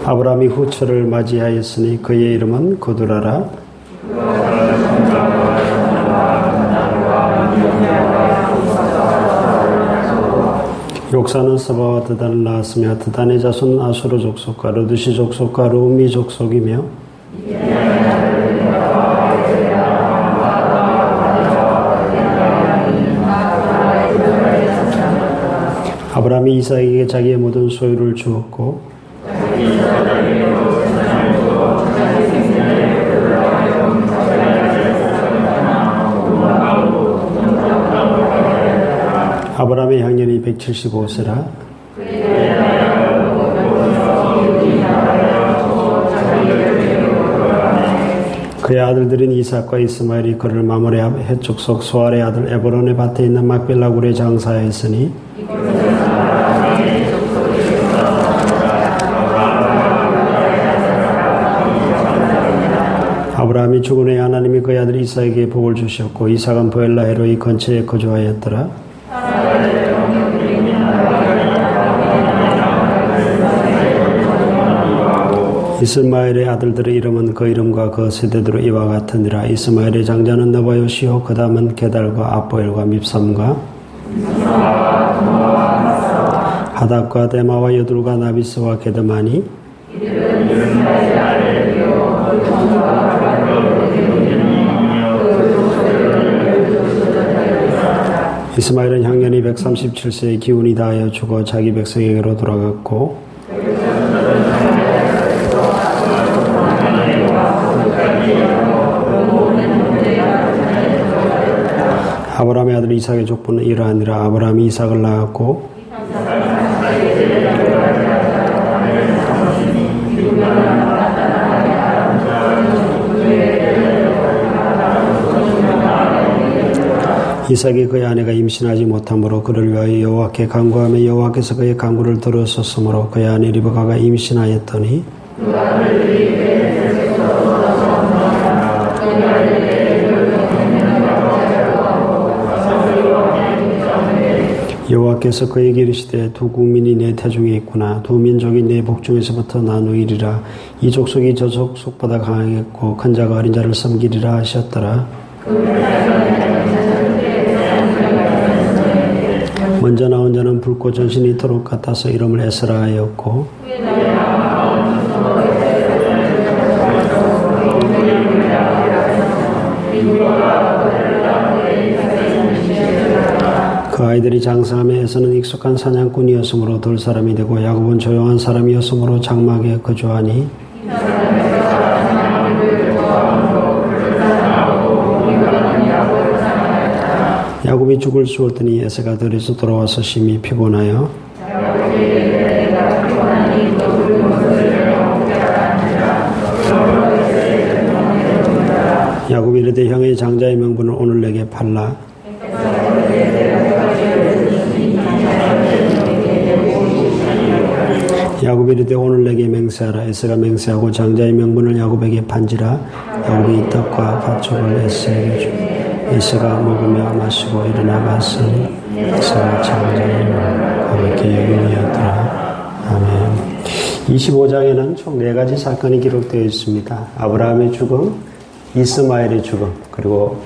아브라함이 후처를 맞이하였으니 그의 이름은 거두라라. 욕사는 스바와 드단을 낳았으며 드단의 자손은 아수르 족속과 르두시 족속과 루미 족속이며 아브라함이 이삭에게 자기의 모든 소유를 주었고 아브라함의 향년이 175세라. 그의 아들들인 이삭과 이스마엘이 그를 마므레 해족속 소알의 아들 에브론의 밭에 있는 막벨라 굴에 장사하였으니 아브라함이 죽은 후에 하나님이 그의 아들 이삭에게 복을 주셨고 이삭은 브엘라헤로 이 근처에 거주하였더라. 이스마엘의 아들들의 이름은 그 이름과 그 세대대로 이와 같으니라. 이스마엘의 장자는 느바요시요 그 다음은 게달과 아보엘과 밉삼과 하닥과 데마와 여둘과 나비스와 게드마니 이스마엘은 향년이 137세의 기운이 다하여 죽어 자기 백성에게로 돌아갔고 아브라함의 아들 이삭의 족보는 이러하니라. 아브라함이 이삭을 낳았고 이삭이 그의 아내가 임신하지 못하므로 그를 위하여 여호와께 간구하며 여호와께서 그의 간구를 들으셨으므로 그의 아내 리브가가 임신하였더니 여호와께서 그에게 이르시되 두 국민이 내 태중에 있구나. 두 민족이 내 복중에서부터 나누이리라. 이 족속이 저 족속보다 강하겠고 큰 자가 어린 자를 섬기리라 하셨더라. 먼저 나온 자는 붉고 전신이 이토록 같아서 이름을 에스라 하였고 그 아이들이 장사함에 에서는 익숙한 사냥꾼이었으므로 돌 사람이 되고 야곱은 조용한 사람이었으므로 장막에 거주하니 야곱이 죽을 쑤었더니 에서가 들에서 돌아와서 심히 피곤하여 야곱이 이르되 형의 장자의 명분을 오늘 내게 팔라. 야곱이 이르되 오늘 내게 맹세하라. 에서가 맹세하고 장자의 명분을 야곱에게 판지라. 야곱이 이 떡과 팥죽을 에서에게 주고 에서가 먹으며 마시고 일어나갔으니 에서가 장자의 명분을 가볍게 여김이었더라. 아멘. 25장에는 총 4가지 사건이 기록되어 있습니다. 아브라함의 죽음, 이스마엘의 죽음, 그리고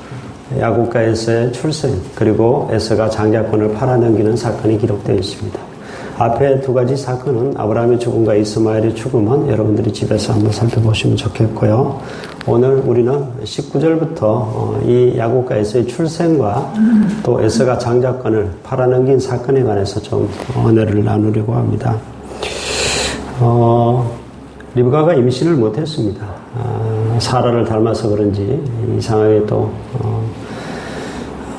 야곱과 에서의 출생, 그리고 에서가 장자권을 팔아넘기는 사건이 기록되어 있습니다. 앞에 2가지 사건은 아브라함의 죽음과 이스마엘의 죽음은 여러분들이 집에서 한번 살펴보시면 좋겠고요. 오늘 우리는 19절부터 이 야곱과 에서의 출생과 또 에서가 장자권을 팔아넘긴 사건에 관해서 좀 은혜를 나누려고 합니다. 리브가가 임신을 못했습니다. 사라를 닮아서 그런지 이상하게 또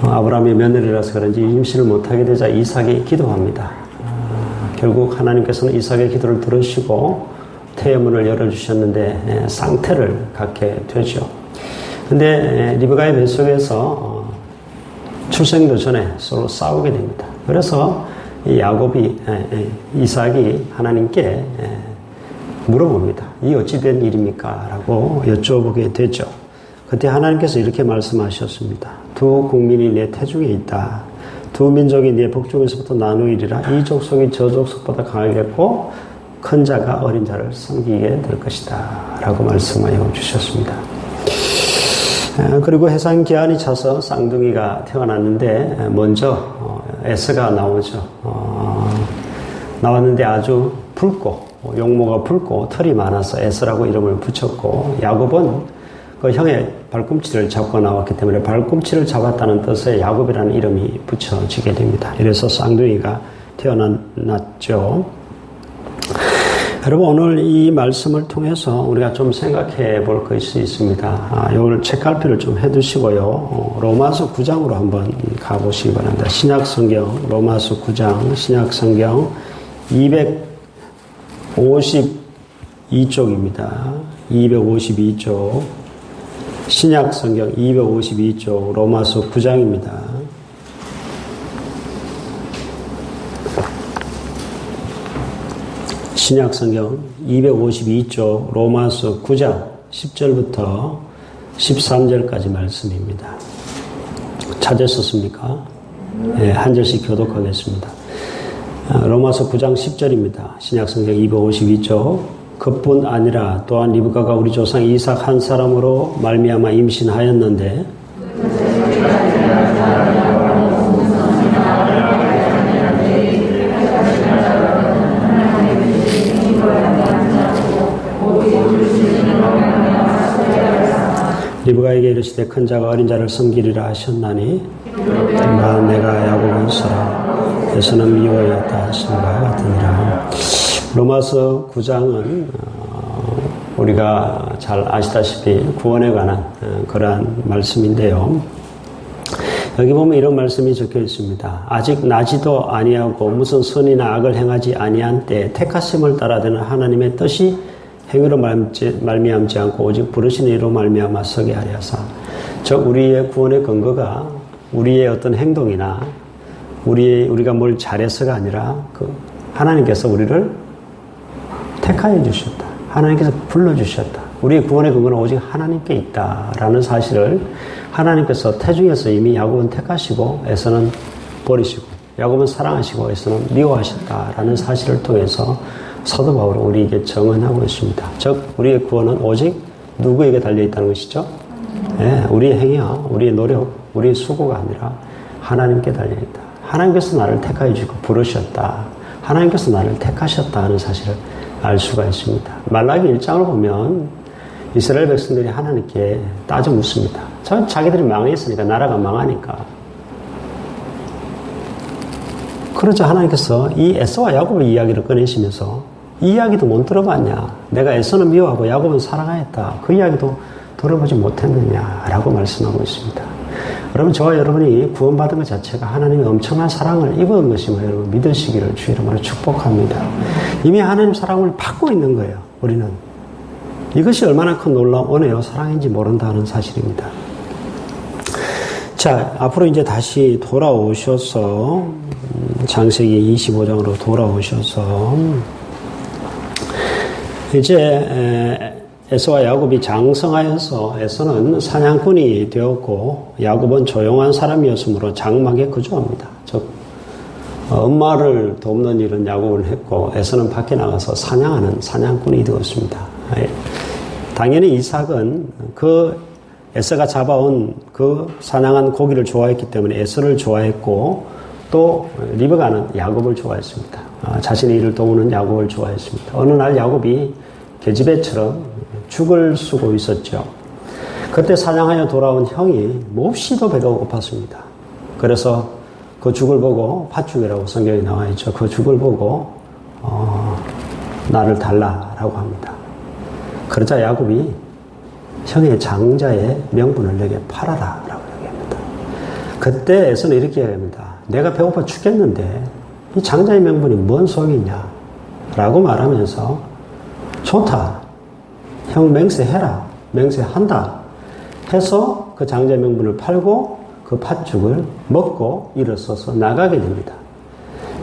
아브라함의 며느리라서 그런지 임신을 못하게 되자 이삭이 기도합니다. 결국 하나님께서는 이삭의 기도를 들으시고 태의문을 열어주셨는데 쌍태를 갖게 되죠. 근데 리브가의 뱃속에서 출생도 전에 서로 싸우게 됩니다. 그래서 이삭이 하나님께 물어봅니다. 이 어찌된 일입니까? 라고 여쭤보게 되죠. 그때 하나님께서 이렇게 말씀하셨습니다. 두 국민이 내 태중에 있다. 두 민족이 네 복중에서부터 나누이리라. 이 족속이 저 족속보다 강하겠고 큰 자가 어린 자를 섬기게 될 것이다 라고 말씀하여 주셨습니다. 그리고 해상 기한이 차서 쌍둥이가 태어났는데 먼저 에서가 나오죠. 나왔는데 아주 붉고 용모가 붉고 털이 많아서 에서라고 이름을 붙였고, 야곱은 그 형의 발꿈치를 잡고 나왔기 때문에 발꿈치를 잡았다는 뜻의 야곱이라는 이름이 붙여지게 됩니다. 이래서 쌍둥이가 태어났죠. 여러분, 오늘 이 말씀을 통해서 우리가 좀 생각해 볼 것이 있습니다. 이걸 책갈피를 좀 해두시고요. 로마서 9장으로 한번 가보시기 바랍니다. 신약성경 로마서 9장, 신약성경 252쪽입니다. 252쪽. 신약성경 252쪽 로마서 9장입니다. 신약성경 252쪽 로마서 9장 10절부터 13절까지 말씀입니다. 찾으셨습니까? 네, 한 절씩 교독하겠습니다. 로마서 9장 10절입니다. 신약성경 252쪽. 그뿐 아니라 또한 리브가가 우리 조상 이삭 한 사람으로 말미암아 임신하였는데 리브가에게 이르시되 큰 자가 어린 자를 섬기리라 하셨나니 내가 야곱의 사람 에서는 미워하였다 하심과 같으니라. 로마서 9장은 우리가 잘 아시다시피 구원에 관한 그러한 말씀인데요. 여기 보면 이런 말씀이 적혀 있습니다. 아직 나지도 아니하고 무슨 선이나 악을 행하지 아니한 때 택하심을 따라되는 하나님의 뜻이 행위로 말미암지 않고 오직 부르신 이로 말미암아 서게 하려 하사. 즉 우리의 구원의 근거가 우리의 어떤 행동이나 우리가 뭘 잘해서가 아니라 하나님께서 우리를 택하여 주셨다. 하나님께서 불러주셨다. 우리의 구원의 근거는 오직 하나님께 있다라는 사실을 하나님께서 태중에서 이미 야곱은 택하시고 에서는 버리시고, 야곱은 사랑하시고 에서는 미워하셨다라는 사실을 통해서 사도 바울은 우리에게 정언하고 있습니다. 즉 우리의 구원은 오직 누구에게 달려있다는 것이죠? 네, 우리의 행위와 우리의 노력, 우리의 수고가 아니라 하나님께 달려있다. 하나님께서 나를 택하여 주고 부르셨다. 하나님께서 나를 택하셨다 하는 사실을 알 수가 있습니다. 말라기 1장을 보면 이스라엘 백성들이 하나님께 따져 묻습니다. 자기들이 망했으니까, 나라가 망하니까. 그러자 하나님께서 이 에서와 야곱의 이야기를 꺼내시면서 이 이야기도 못 들어봤냐? 내가 에서는 미워하고 야곱은 사랑하였다. 그 이야기도 들어보지 못했느냐라고 말씀하고 있습니다. 여러분, 저와 여러분이 구원받은 것 자체가 하나님의 엄청난 사랑을 입은 것임을 여러분 믿으시기를 주의 이름으로 축복합니다. 이미 하나님 사랑을 받고 있는 거예요. 우리는. 이것이 얼마나 큰 놀라운 은혜요 사랑인지 모른다는 사실입니다. 자, 앞으로 이제 다시 돌아오셔서 창세기 25장으로 돌아오셔서 이제 에서와 야곱이 장성하여서 에서는 사냥꾼이 되었고 야곱은 조용한 사람이었으므로 장막에 거주합니다. 즉 엄마를 돕는 일은 야곱은 했고 에서는 밖에 나가서 사냥하는 사냥꾼이 되었습니다. 당연히 이삭은 에서가 잡아온 그 사냥한 고기를 좋아했기 때문에 에서를 좋아했고 또 리브가는 야곱을 좋아했습니다. 자신의 일을 도우는 야곱을 좋아했습니다. 어느 날 야곱이 계집애처럼 죽을 쓰고 있었죠. 그때 사냥하여 돌아온 형이 몹시도 배가 고팠습니다. 그래서 그 죽을 보고, 팥죽이라고 성경에 나와 있죠. 그 죽을 보고 나를 달라라고 합니다. 그러자 야곱이 형의 장자의 명분을 내게 팔아라 라고 얘기합니다. 그때 에서는 이렇게 얘기합니다. 내가 배고파 죽겠는데 이 장자의 명분이 뭔 소용이냐 라고 말하면서 좋다. 형 맹세해라. 맹세한다. 해서 그 장자의 명분을 팔고 그 팥죽을 먹고 일어서서 나가게 됩니다.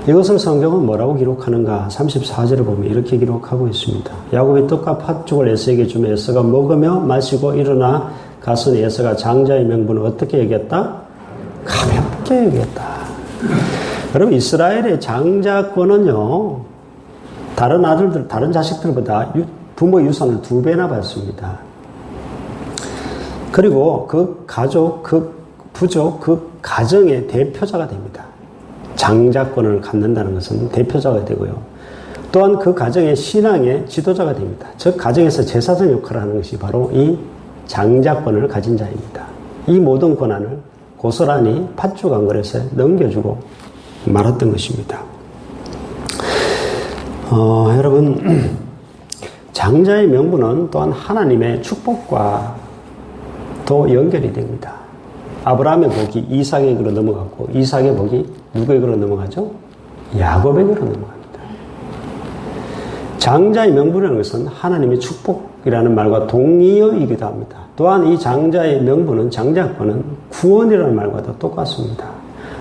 이것을 성경은 뭐라고 기록하는가? 34절을 보면 이렇게 기록하고 있습니다. 야곱이 떡과 팥죽을 에서에게 주며 에서가 먹으며 마시고 일어나 갔으니 에서가 장자의 명분을 어떻게 여겼다? 가볍게 여겼다. 여러분, 이스라엘의 장자권은요, 다른 아들들, 다른 자식들보다 부모 유산을 2배나 받습니다. 그리고 그 가족, 그 부족, 그 가정의 대표자가 됩니다. 장자권을 갖는다는 것은 대표자가 되고요. 또한 그 가정의 신앙의 지도자가 됩니다. 즉 가정에서 제사장 역할을 하는 것이 바로 이 장자권을 가진 자입니다. 이 모든 권한을 고스란히 팥죽안그릇에 넘겨주고 말았던 것입니다. 여러분, 장자의 명분은 또한 하나님의 축복과 또 연결이 됩니다. 아브라함의 복이 이삭에게로 넘어갔고, 이삭의 복이 누구에게로 넘어가죠? 야곱에게로 넘어갑니다. 장자의 명분이라는 것은 하나님의 축복이라는 말과 동의어이기도 합니다. 또한 이 장자의 명분은, 장자권은 구원이라는 말과도 똑같습니다.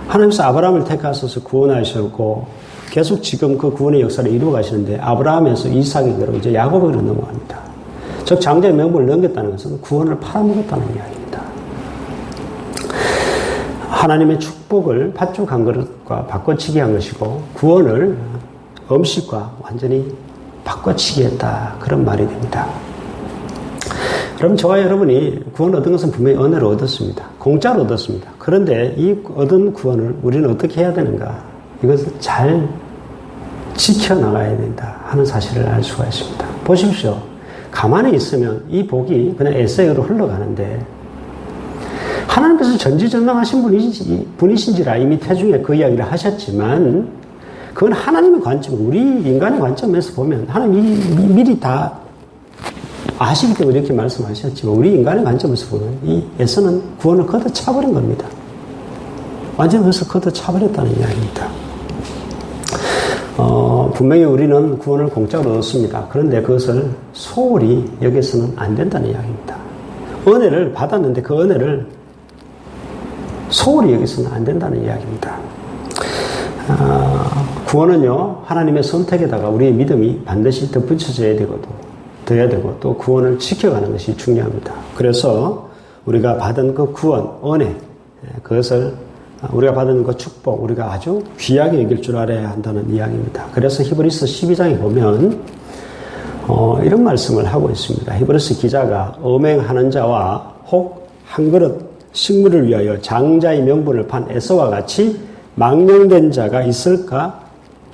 하나님께서 아브라함을 택하셔서 구원하셨고 계속 지금 그 구원의 역사를 이루어 가시는데 아브라함에서 이삭에게로 이제 야곱에게로 넘어갑니다. 즉 장자의 명분을 넘겼다는 것은 구원을 팔아먹었다는 이야기입니다. 하나님의 축복을 팥죽 한 그릇과 바꿔치기 한 것이고 구원을 음식과 완전히 바꿔치기 했다. 그런 말이 됩니다. 그럼 저와 여러분이 구원 얻은 것은 분명히 은혜로 얻었습니다. 공짜로 얻었습니다. 그런데 이 얻은 구원을 우리는 어떻게 해야 되는가? 이것을 잘 지켜나가야 된다 하는 사실을 알 수가 있습니다. 보십시오. 가만히 있으면 이 복이 그냥 에세이로 흘러가는데 하나님께서 전지전능하신 분이신지라 이미 태중에 그 이야기를 하셨지만 그건 하나님의 관점, 우리 인간의 관점에서 보면 하나님이 미리 다 아시기 때문에 이렇게 말씀하셨지만 우리 인간의 관점에서 보면 이 에서는 구원을 걷어차버린 겁니다. 완전히 그것을 걷어차버렸다는 이야기입니다. 분명히 우리는 구원을 공짜로 얻었습니다. 그런데 그것을 소홀히 여기서는 안 된다는 이야기입니다. 은혜를 받았는데 그 은혜를 소홀히 여기서는 안 된다는 이야기입니다. 구원은요, 하나님의 선택에다가 우리의 믿음이 반드시 덧붙여져야 돼야 되고 또 구원을 지켜가는 것이 중요합니다. 그래서 우리가 받은 그 구원, 은혜, 그것을 우리가 받은 그 축복, 우리가 아주 귀하게 여길 줄 알아야 한다는 이야기입니다. 그래서 히브리서 12장에 보면 이런 말씀을 하고 있습니다. 히브리서 기자가 음행하는 자와 혹 한 그릇 식물을 위하여 장자의 명분을 판 에서와 같이 망령된 자가 있을까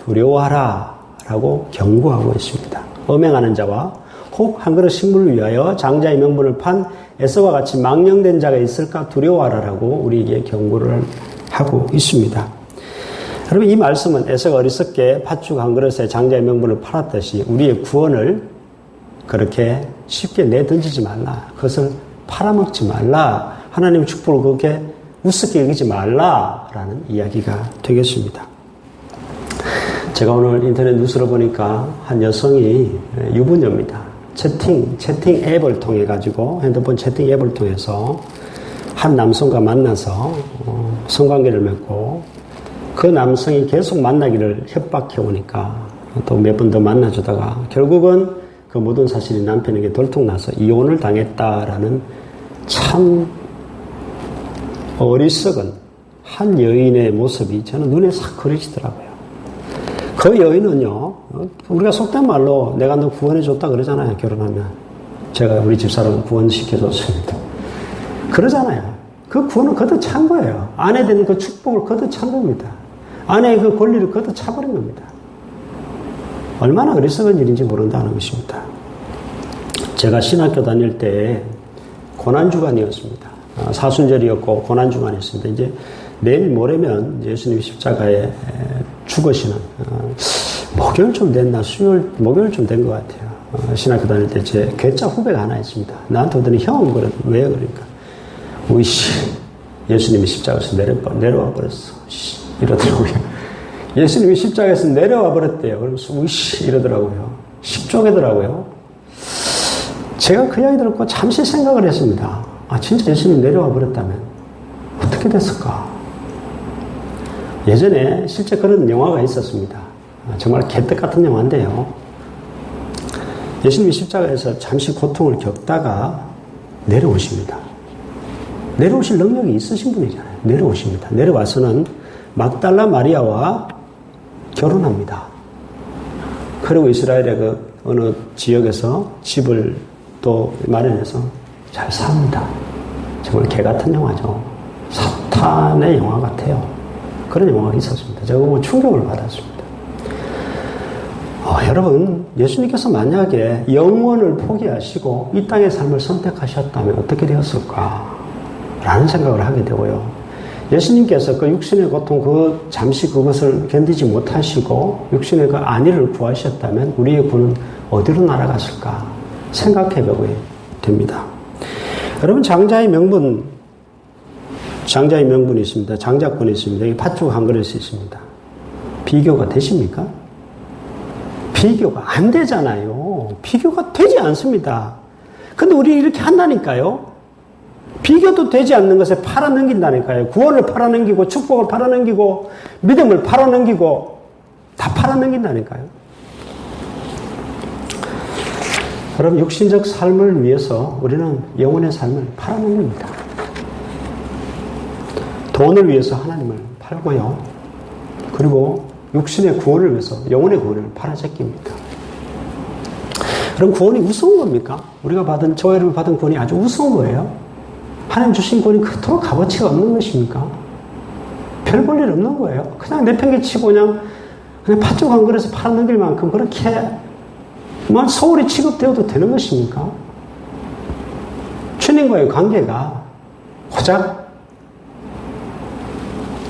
두려워하라 라고 경고하고 있습니다. 음행하는 자와 혹 한 그릇 식물을 위하여 장자의 명분을 판 에서와 같이 망령된 자가 있을까 두려워하라 라고 우리에게 경고를 하고 있습니다. 여러분, 이 말씀은 에서가 어리석게 팥죽 한 그릇에 장자의 명분을 팔았듯이 우리의 구원을 그렇게 쉽게 내던지지 말라, 그것을 팔아먹지 말라, 하나님의 축복을 그렇게 우습게 여기지 말라라는 이야기가 되겠습니다. 제가 오늘 인터넷 뉴스를 보니까 한 여성이 유부녀입니다. 채팅 앱을 통해 가지고 핸드폰 채팅 앱을 통해서 한 남성과 만나서 성관계를 맺고 그 남성이 계속 만나기를 협박해 오니까 또 몇 번 더 만나주다가 결국은 그 모든 사실이 남편에게 들통나서 이혼을 당했다라는 참 어리석은 한 여인의 모습이 저는 눈에 싹 그려지더라고요. 그 여인은요, 우리가 속된 말로 내가 너 구원해줬다 그러잖아요, 결혼하면. 제가 우리 집사람 구원시켜줬습니다. 그러잖아요. 그 구원을 걷어찬 거예요. 아내 되는 그 축복을 걷어찬 겁니다. 아내의 그 권리를 걷어차버린 겁니다. 얼마나 어리석은 일인지 모른다는 것입니다. 제가 신학교 다닐 때 고난주간이었습니다. 사순절이었고 고난주간이었습니다. 이제 내일 모레면 예수님이 십자가에 죽으시는 목요일쯤 됐나 목요일쯤 된 것 같아요. 신학교 다닐 때 제 괴짜 후배가 하나 있습니다. 나한테 오더니 형 그래 왜 그러니까 우이씨 예수님이 십자가에서 내려와 버렸어 이러더라고요. 예수님이 십자가에서 내려와 버렸대요. 그러면서 우이씨 이러더라고요. 십조개더라고요. 제가 그 이야기 듣고 잠시 생각을 했습니다. 아, 진짜 예수님이 내려와 버렸다면 어떻게 됐을까? 예전에 실제 그런 영화가 있었습니다. 정말 개떡 같은 영화인데요. 예수님이 십자가에서 잠시 고통을 겪다가 내려오십니다. 내려오실 능력이 있으신 분이잖아요. 내려오십니다. 내려와서는 막달라 마리아와 결혼합니다. 그리고 이스라엘의 그 어느 지역에서 집을 또 마련해서 잘 삽니다. 정말 개 같은 영화죠. 사탄의 영화 같아요. 그런 영화가 있었습니다. 제가 보고 충격을 받았습니다. 여러분, 예수님께서 만약에 영원을 포기하시고 이 땅의 삶을 선택하셨다면 어떻게 되었을까? 라는 생각을 하게 되고요. 예수님께서 그 육신의 고통, 잠시 그것을 견디지 못하시고 육신의 그 안위를 구하셨다면 우리의 구는 어디로 날아갔을까? 생각해 보게 됩니다. 여러분, 장자의 명분이 있습니다. 장자권이 있습니다. 이 팥죽 한 그릇이 있습니다. 비교가 되십니까? 비교가 안 되잖아요. 비교가 되지 않습니다. 근데 우리 이렇게 한다니까요. 비교도 되지 않는 것에 팔아넘긴다니까요. 구원을 팔아넘기고 축복을 팔아넘기고 믿음을 팔아넘기고 다 팔아넘긴다니까요. 여러분, 육신적 삶을 위해서 우리는 영혼의 삶을 팔아넘깁니다. 돈을 위해서 하나님을 팔고요. 그리고 육신의 구원을 위해서 영혼의 구원을 팔아제낍니다. 그럼 구원이 우스운 겁니까? 우리가 저 여러분 받은 구원이 아주 우스운 거예요? 하나님 주신 구원이 그토록 값어치가 없는 것입니까? 별 볼 일 없는 거예요. 그냥 내팽개치고 그냥 팥죽 한 그릇에 팔아넘길 만큼 그렇게 소홀히 취급되어도 되는 것입니까? 주님과의 관계가 고작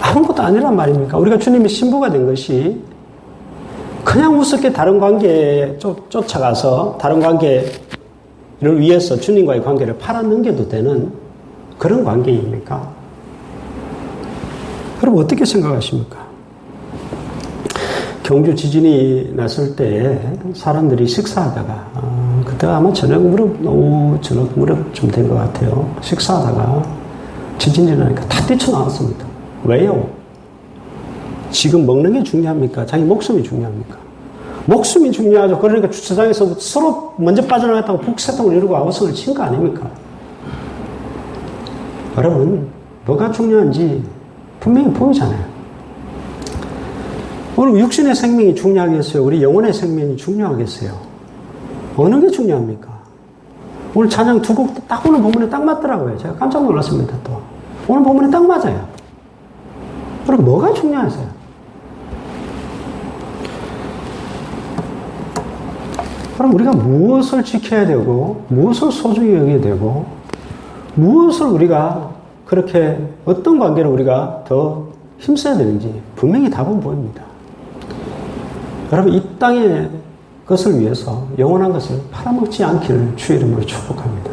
아무것도 아니란 말입니까? 우리가 주님의 신부가 된 것이 그냥 우습게 다른 관계에 쫓아가서 다른 관계를 위해서 주님과의 관계를 팔아넘겨도 되는 그런 관계입니까? 여러분, 어떻게 생각하십니까? 경주 지진이 났을 때 사람들이 식사하다가 그때 아마 오후 저녁 무렵쯤 된 것 같아요. 식사하다가 지진이 나니까 다 뛰쳐나왔습니다. 왜요? 지금 먹는 게 중요합니까? 자기 목숨이 중요합니까? 목숨이 중요하죠. 그러니까 주차장에서 서로 먼저 빠져나갔다고 북새통을 이루고 아우성을 친 거 아닙니까? 여러분, 뭐가 중요한지 분명히 보이잖아요. 오늘 육신의 생명이 중요하겠어요? 우리 영혼의 생명이 중요하겠어요? 어느 게 중요합니까? 오늘 찬양 두 곡 딱 오늘 본문에 딱 맞더라고요. 제가 깜짝 놀랐습니다. 또 오늘 본문에 딱 맞아요. 그럼 뭐가 중요하세요? 그럼 우리가 무엇을 지켜야 되고 무엇을 소중히 여겨야 되고 무엇을 우리가 그렇게 어떤 관계를 우리가 더 힘써야 되는지 분명히 답은 보입니다. 여러분, 이 땅의 것을 위해서 영원한 것을 팔아먹지 않기를 주의 이름으로 축복합니다.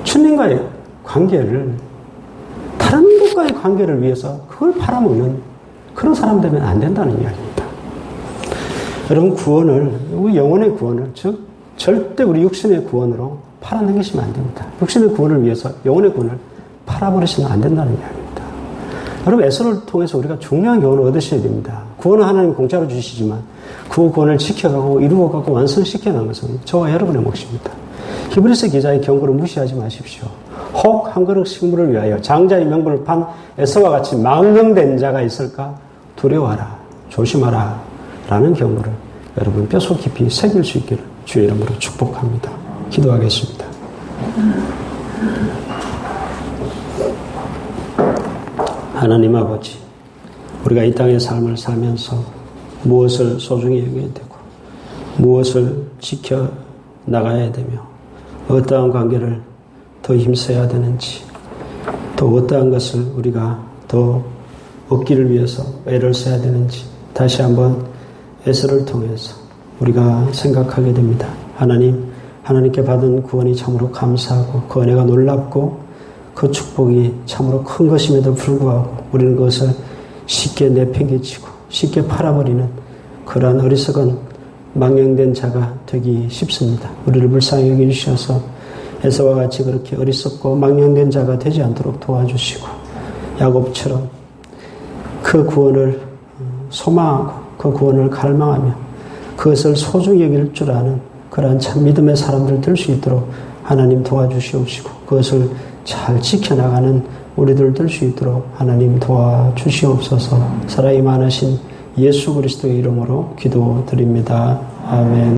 주님과의 관계를 다른 것과의 관계를 위해서 그걸 팔아먹는 그런 사람 되면 안 된다는 이야기입니다. 여러분, 구원을, 우리 영혼의 구원을, 즉 절대 우리 육신의 구원으로 팔아넘기시면 안 됩니다. 육신의 구원을 위해서 영혼의 구원을 팔아버리시면 안 된다는 이야기입니다. 여러분, 에서를 통해서 우리가 중요한 교훈을 얻으셔야 됩니다. 구원은 하나님 공짜로 주시지만 그 구원을 지켜가고 이루어가고 완성시켜나가는 것은 저와 여러분의 몫입니다. 히브리서 기자의 경고를 무시하지 마십시오. 혹 한 그릇 식물을 위하여 장자의 명분을 판 에서와 같이 망령된 자가 있을까? 두려워하라, 조심하라 라는 경고를 여러분 뼛속 깊이 새길 수 있기를 주의 이름으로 축복합니다. 기도하겠습니다. 하나님 아버지, 우리가 이 땅의 삶을 살면서 무엇을 소중히 여겨야 되고 무엇을 지켜나가야 되며 어떠한 관계를 더 힘써야 되는지 또 어떠한 것을 우리가 더 얻기를 위해서 애를 써야 되는지 다시 한번 에서를 통해서 우리가 생각하게 됩니다. 하나님께 받은 구원이 참으로 감사하고 그 은혜가 놀랍고 그 축복이 참으로 큰 것임에도 불구하고 우리는 그것을 쉽게 내팽개치고 쉽게 팔아버리는 그러한 어리석은 망령된 자가 되기 쉽습니다. 우리를 불쌍히 여겨주셔서 에서와 같이 그렇게 어리석고 망령된 자가 되지 않도록 도와주시고 야곱처럼 그 구원을 소망하고 그 구원을 갈망하며 그것을 소중히 여길 줄 아는 그러한 참 믿음의 사람들 될 수 있도록 하나님 도와주시옵시고 그것을 잘 지켜나가는 우리들 될 수 있도록 하나님 도와주시옵소서. 사랑이 많으신 예수 그리스도의 이름으로 기도드립니다. 아멘.